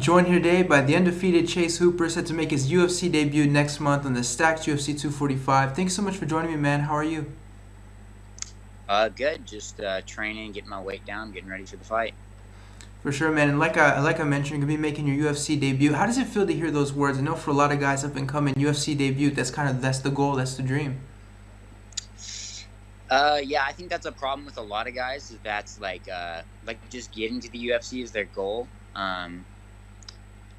joined here today by the undefeated Chase Hooper, set to make his UFC debut next month on the Stacked UFC 245. Thanks so much for joining me, man. How are you? Good. Just training, getting my weight down, getting ready for the fight. For sure, man. And like I mentioned, you're gonna be making your UFC debut. How does it feel to hear those words? I know for a lot of guys up and coming, UFC debut. That's the goal. That's the dream. Yeah, I think that's a problem with a lot of guys. Is that's like just getting to the UFC is their goal.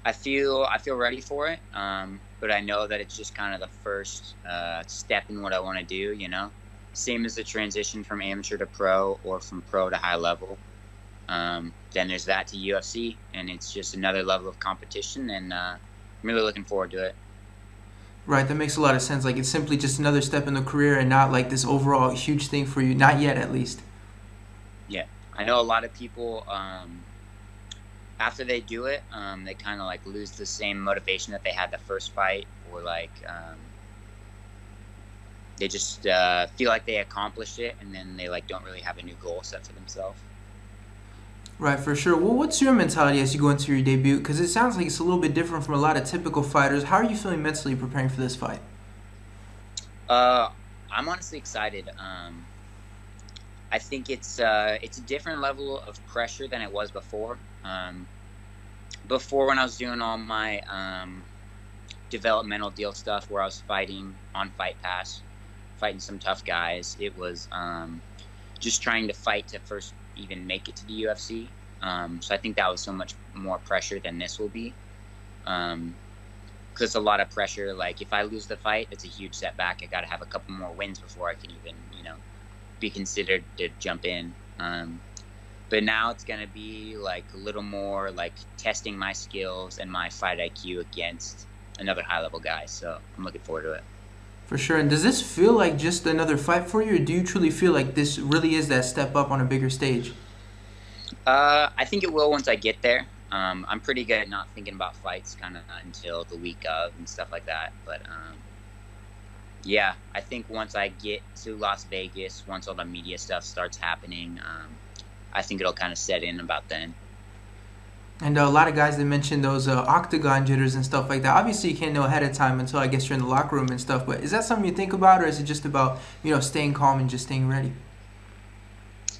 I feel ready for it. But I know that it's just kind of the first step in what I want to do. Same as the transition from amateur to pro or from pro to high level. Then there's that to UFC, and it's just another level of competition, and I'm really looking forward to it. Right, that makes a lot of sense. Like it's simply just another step in the career and not like this overall huge thing for you. Not yet, at least. Yeah, I know a lot of people. After they do it, they kind of like lose the same motivation that they had the first fight, or they just feel like they accomplished it, and then they like don't really have a new goal set for themselves. Right, for sure. Well, what's your mentality as you go into your debut? Because it sounds like it's a little bit different from a lot of typical fighters. How are you feeling mentally preparing for this fight? Uh, I'm honestly excited. I think it's a different level of pressure than it was before. Before, when I was doing all my developmental deal stuff, where I was fighting on Fight Pass, fighting some tough guys, it was just trying to fight to first even make it to the UFC. So I think that was so much more pressure than this will be. Because a lot of pressure. Like if I lose the fight, it's a huge setback. I got to have a couple more wins before I can even, be considered to jump in. But now it's gonna be like a little more like testing my skills and my fight IQ against another high level guy. So I'm looking forward to it. For sure. And does this feel like just another fight for you, or do you truly feel like this really is that step up on a bigger stage? I think it will once I get there. I'm pretty good at not thinking about fights kind of until the week of and stuff like that. But yeah, I think once I get to Las Vegas, once all the media stuff starts happening, I think it'll kind of set in about then. And a lot of guys they mention those Octagon jitters and stuff like that. Obviously, you can't know ahead of time until I guess you're in the locker room and stuff. But is that something you think about, or is it just about staying calm and just staying ready?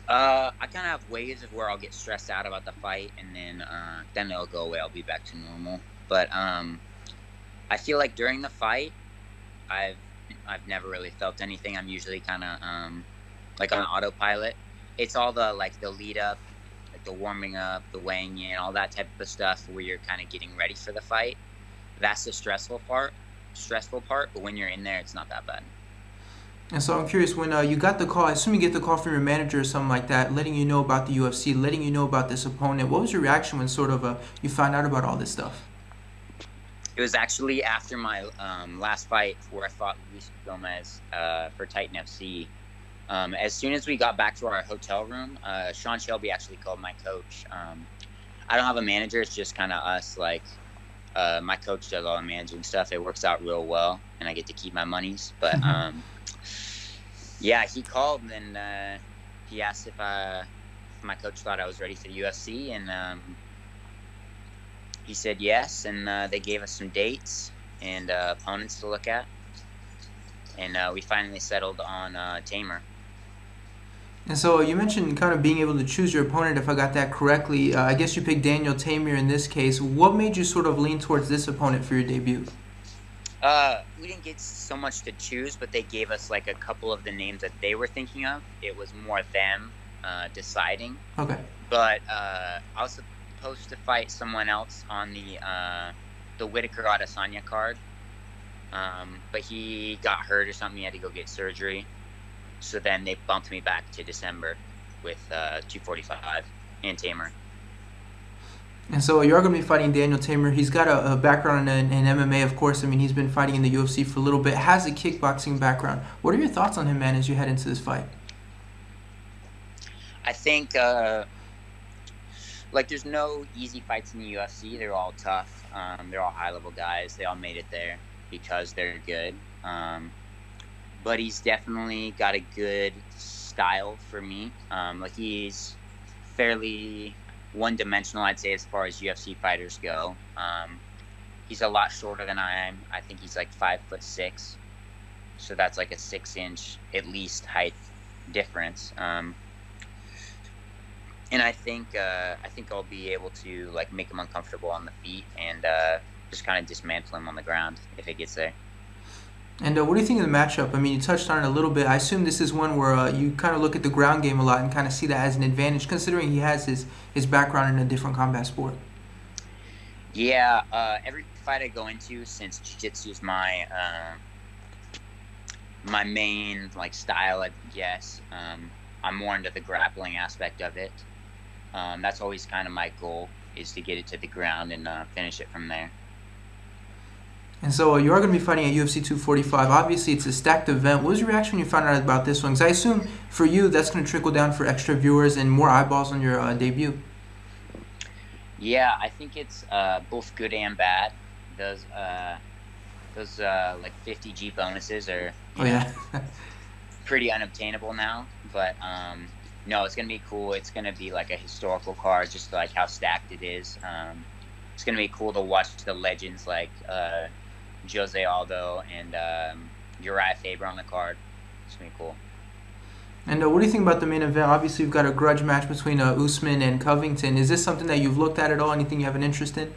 I kind of have ways of where I'll get stressed out about the fight, and then it'll go away. I'll be back to normal. But I feel like during the fight, I've I've never really felt anything. I'm usually kind of like on autopilot. It's all the lead up, like the warming up, the weighing in, all that type of stuff where you're kind of getting ready for the fight. That's the stressful part. But when you're in there, it's not that bad. And so I'm curious, when you got the call, I assume you get the call from your manager or something like that, letting you know about the UFC, letting you know about this opponent. What was your reaction when sort of you found out about all this stuff? It was actually after my last fight where I fought Luis Gomez for Titan FC. As soon as we got back to our hotel room, Sean Shelby actually called my coach. I don't have a manager. It's just kind of us. My coach does all the managing stuff. It works out real well, and I get to keep my monies. But yeah, he called and he asked if my coach thought I was ready for the UFC, and he said yes. And they gave us some dates and opponents to look at, and we finally settled on Tamer. And so you mentioned kind of being able to choose your opponent, if I got that correctly. I guess you picked Daniel Tamer in this case. What made you sort of lean towards this opponent for your debut? We didn't get so much to choose, but they gave us like a couple of the names that they were thinking of. It was more them deciding. Okay. But I was supposed to fight someone else on the Whitaker Adesanya card, but he got hurt or something. He had to go get surgery. So then they bumped me back to December with 245 and Tamer. And so you're going to be fighting Daniel Tamer. He's got a background in MMA, of course. I mean, he's been fighting in the UFC for a little bit, has a kickboxing background. What are your thoughts on him, man, as you head into this fight? I think, there's no easy fights in the UFC. They're all tough. They're all high-level guys. They all made it there because they're good. But he's definitely got a good style for me. He's fairly one-dimensional, I'd say, as far as UFC fighters go. He's a lot shorter than I am. I think he's like 5'6", so that's like a 6-inch at least height difference. And I think I'll be able to like make him uncomfortable on the feet and just kind of dismantle him on the ground if it gets there. And what do you think of the matchup? I mean, you touched on it a little bit. I assume this is one where you kind of look at the ground game a lot and kind of see that as an advantage, considering he has his background in a different combat sport. Yeah, every fight I go into, since jiu-jitsu is my main like style, I guess. I'm more into the grappling aspect of it. That's always kind of my goal, is to get it to the ground and finish it from there. And so you are going to be fighting at UFC 245. Obviously, it's a stacked event. What was your reaction when you found out about this one? Because I assume for you, that's going to trickle down for extra viewers and more eyeballs on your debut. Yeah, I think it's both good and bad. Those like 50G bonuses are pretty unobtainable now. But no, it's gonna be cool. It's gonna be like a historical card, just like how stacked it is. It's gonna be cool to watch the legends like Jose Aldo and Uriah Faber on the card. It's gonna be cool. And what do you think about the main event? Obviously, you've got a grudge match between Usman and Covington. Is this something that you've looked at all? Anything you have an interest in?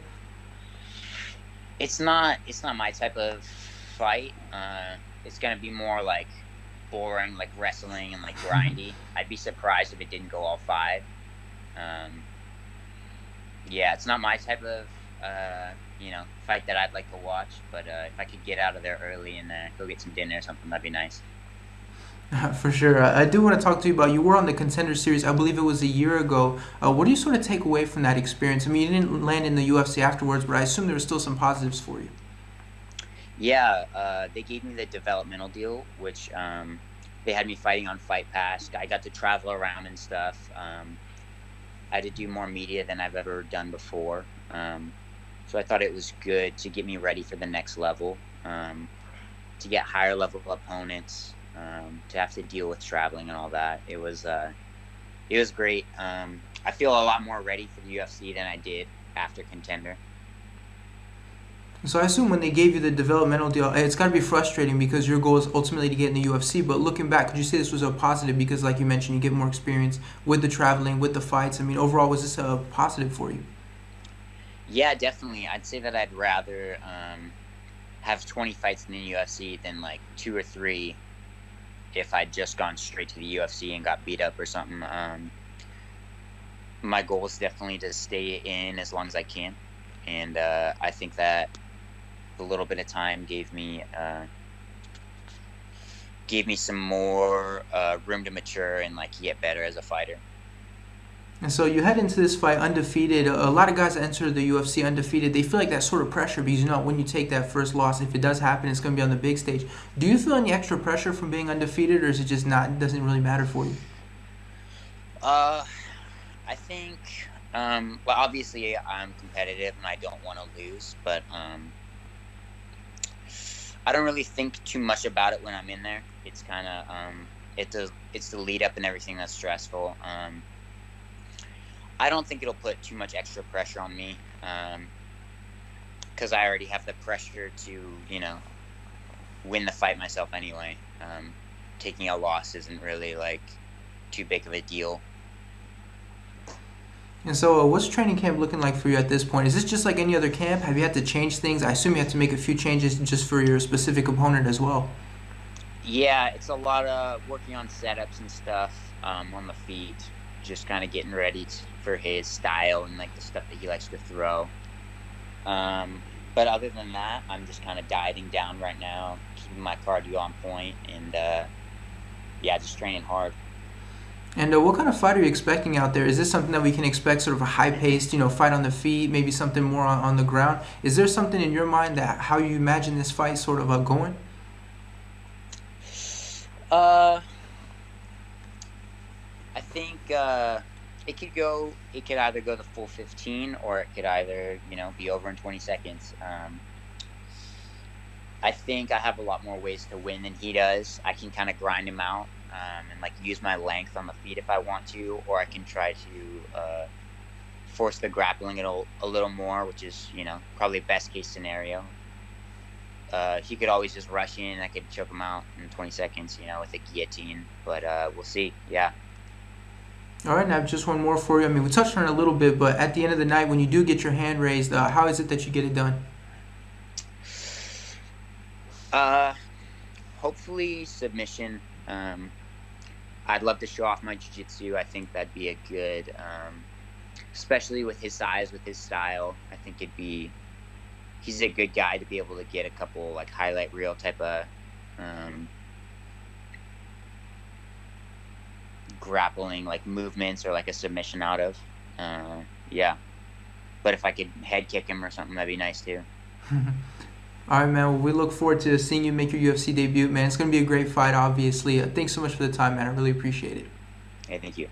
It's not my type of fight. It's gonna be more like boring, like wrestling and like grindy. I'd be surprised if it didn't go all 5. Yeah, it's not my type of fight that I'd like to watch. But if I could get out of there early and go get some dinner or something, that'd be nice. For sure. I do want to talk to you about, you were on the Contender Series, I believe it was a year ago. What do you sort of take away from that experience? I mean, you didn't land in the UFC afterwards, but I assume there were still some positives for you. Yeah, they gave me the developmental deal, which they had me fighting on Fight Pass. I got to travel around and stuff. I had to do more media than I've ever done before. So I thought it was good to get me ready for the next level, to get higher level opponents. To have to deal with traveling and all that. It was great. I feel a lot more ready for the UFC than I did after Contender. So I assume when they gave you the developmental deal, it's got to be frustrating because your goal is ultimately to get in the UFC. But looking back, could you say this was a positive because, like you mentioned, you get more experience with the traveling, with the fights? I mean, overall, was this a positive for you? Yeah, definitely. I'd say that I'd rather have 20 fights in the UFC than like 2 or 3 if I'd just gone straight to the UFC and got beat up or something. My goal is definitely to stay in as long as I can, and I think that a little bit of time gave me some more room to mature and like get better as a fighter. And so you head into this fight undefeated. A lot of guys that enter the UFC undefeated, they feel like that sort of pressure because you know when you take that first loss, if it does happen, it's going to be on the big stage. Do you feel any extra pressure from being undefeated, or is it just not? Doesn't really matter for you? I think, well, obviously I'm competitive and I don't want to lose, but I don't really think too much about it when I'm in there. It's kind of it's the lead up and everything that's stressful. I don't think it'll put too much extra pressure on me because I already have the pressure to, win the fight myself anyway. Taking a loss isn't really like too big of a deal. And so what's training camp looking like for you at this point? Is this just like any other camp? Have you had to change things? I assume you have to make a few changes just for your specific opponent as well. Yeah, it's a lot of working on setups and stuff on the feet. Just kind of getting ready for his style and like the stuff that he likes to throw. But other than that, I'm just kind of dieting down right now, keeping my cardio on point, and just training hard. And what kind of fight are you expecting out there? Is this something that we can expect, sort of a high-paced, fight on the feet, maybe something more on the ground? Is there something in your mind that how you imagine this fight sort of going? I think it could either go the full 15 or it could either, be over in 20 seconds. I think I have a lot more ways to win than he does. I can kind of grind him out and like use my length on the feet if I want to, or I can try to force the grappling a little more, which is, probably best case scenario. He could always just rush in. I could choke him out in 20 seconds, with a guillotine. But we'll see. Yeah. All right, now just one more for you. I mean, we touched on it a little bit, but at the end of the night, when you do get your hand raised, how is it that you get it done? Hopefully submission. I'd love to show off my jiu-jitsu. I think that'd be a good, especially with his size, with his style. I think he's a good guy to be able to get a couple like highlight reel type of grappling like movements or like a submission out of. Yeah. But if I could head kick him or something, that'd be nice too. All right, man. Well, we look forward to seeing you make your UFC debut, man. It's going to be a great fight, obviously. Thanks so much for the time, man. I really appreciate it. Hey, thank you.